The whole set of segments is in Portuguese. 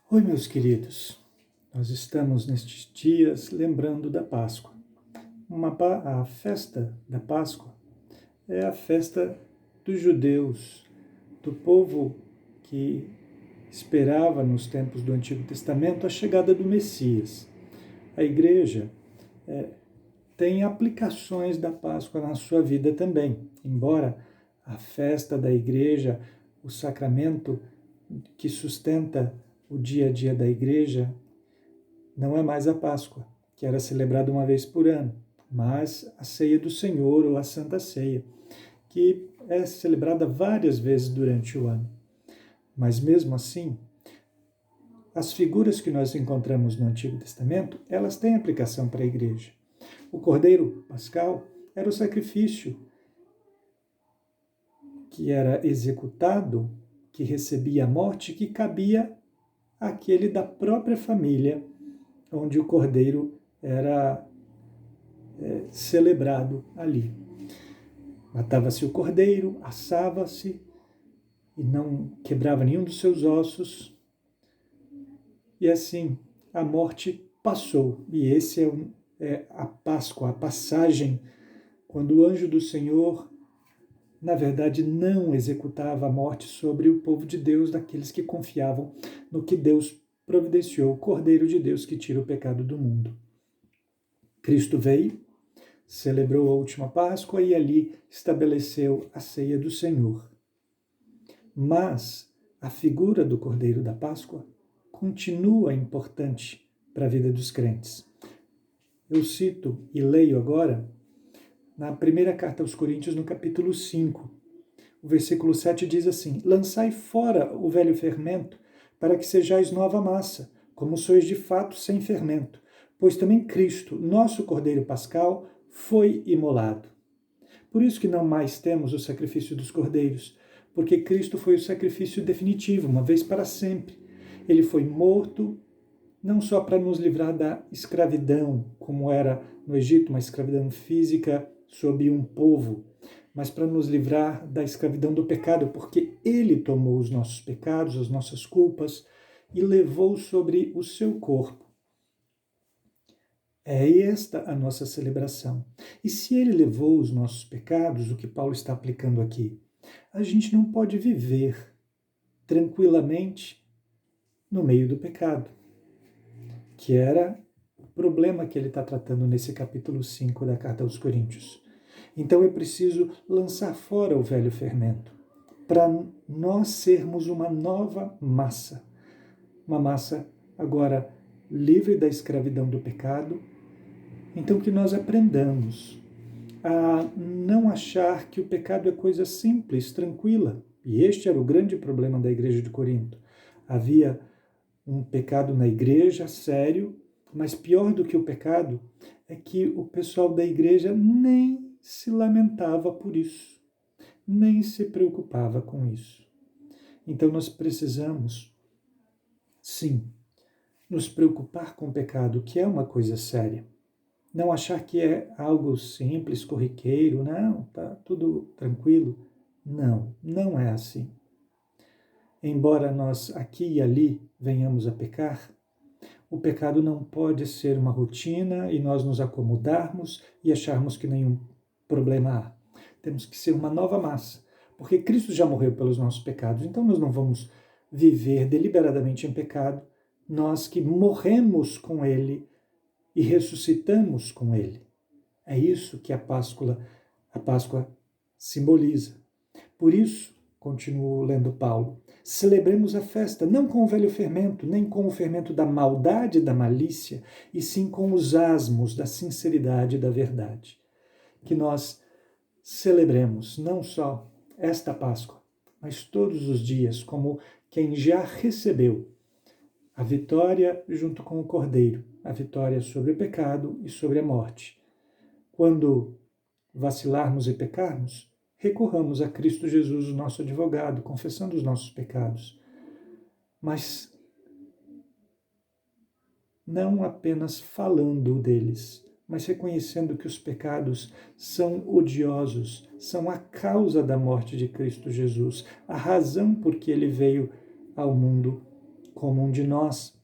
Oi, meus queridos. Nós estamos nestes dias lembrando da Páscoa. A festa da Páscoa é a festa dos judeus, do povo que esperava nos tempos do Antigo Testamento a chegada do Messias. A igreja tem aplicações da Páscoa na sua vida também, embora a festa da igreja, o sacramento que sustenta o dia a dia da igreja, não é mais a Páscoa, que era celebrada uma vez por ano, mas a Ceia do Senhor ou a Santa Ceia, que é celebrada várias vezes durante o ano. Mas mesmo assim, as figuras que nós encontramos no Antigo Testamento, elas têm aplicação para a igreja. O Cordeiro Pascal era o sacrifício que era executado, que recebia a morte, que cabia àquele da própria família, onde o Cordeiro era celebrado ali. Matava-se o cordeiro, assava-se e não quebrava nenhum dos seus ossos. E assim a morte passou. E esse é a Páscoa, a passagem, quando o anjo do Senhor, na verdade, não executava a morte sobre o povo de Deus, daqueles que confiavam no que Deus providenciou, o Cordeiro de Deus que tira o pecado do mundo. Cristo veio, celebrou a última Páscoa e ali estabeleceu a ceia do Senhor. Mas a figura do Cordeiro da Páscoa continua importante para a vida dos crentes. Eu cito e leio agora na primeira carta aos Coríntios, no capítulo 5. O versículo 7 diz assim: Lançai fora o velho fermento, para que sejais nova massa, como sois de fato sem fermento, pois também Cristo, nosso Cordeiro Pascal, foi imolado. Por isso que não mais temos o sacrifício dos cordeiros, porque Cristo foi o sacrifício definitivo, uma vez para sempre. Ele foi morto, não só para nos livrar da escravidão, como era no Egito, uma escravidão física sob um povo, mas para nos livrar da escravidão do pecado, porque Ele tomou os nossos pecados, as nossas culpas, e levou sobre o seu corpo. É esta a nossa celebração. E se Ele levou os nossos pecados, o que Paulo está aplicando aqui, a gente não pode viver tranquilamente no meio do pecado, que era o problema que ele está tratando nesse capítulo 5 da Carta aos Coríntios. Então é preciso lançar fora o velho fermento, para nós sermos uma nova massa. Uma massa agora livre da escravidão do pecado. Então que nós aprendamos a não achar que o pecado é coisa simples, tranquila. E este era o grande problema da igreja de Corinto. Havia um pecado na igreja, sério, mas pior do que o pecado é que o pessoal da igreja nem se lamentava por isso, nem se preocupava com isso. Então nós precisamos, sim, nos preocupar com o pecado, que é uma coisa séria. Não achar que é algo simples, corriqueiro, não, tá tudo tranquilo. Não, não é assim. Embora nós aqui e ali venhamos a pecar, o pecado não pode ser uma rotina e nós nos acomodarmos e acharmos que nenhum problema há. Temos que ser uma nova massa, porque Cristo já morreu pelos nossos pecados, então nós não vamos viver deliberadamente em pecado, nós que morremos com Ele e ressuscitamos com Ele. É isso que a Páscoa simboliza. Por isso, continuo lendo Paulo, celebremos a festa, não com o velho fermento, nem com o fermento da maldade e da malícia, e sim com os asmos da sinceridade e da verdade. Que nós celebremos não só esta Páscoa, mas todos os dias, como quem já recebeu a vitória junto com o Cordeiro, a vitória sobre o pecado e sobre a morte. Quando vacilarmos e pecarmos, recorramos a Cristo Jesus, o nosso advogado, confessando os nossos pecados. Mas não apenas falando deles, mas reconhecendo que os pecados são odiosos, são a causa da morte de Cristo Jesus, a razão por que ele veio ao mundo comum de nós,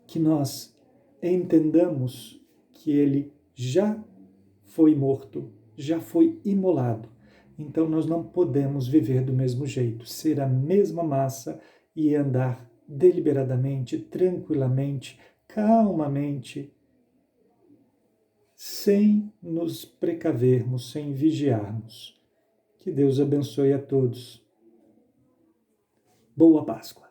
que nós entendamos que ele já foi morto, já foi imolado. Então nós não podemos viver do mesmo jeito, ser a mesma massa e andar deliberadamente, tranquilamente, calmamente, sem nos precavermos, sem vigiarmos. Que Deus abençoe a todos. Boa Páscoa!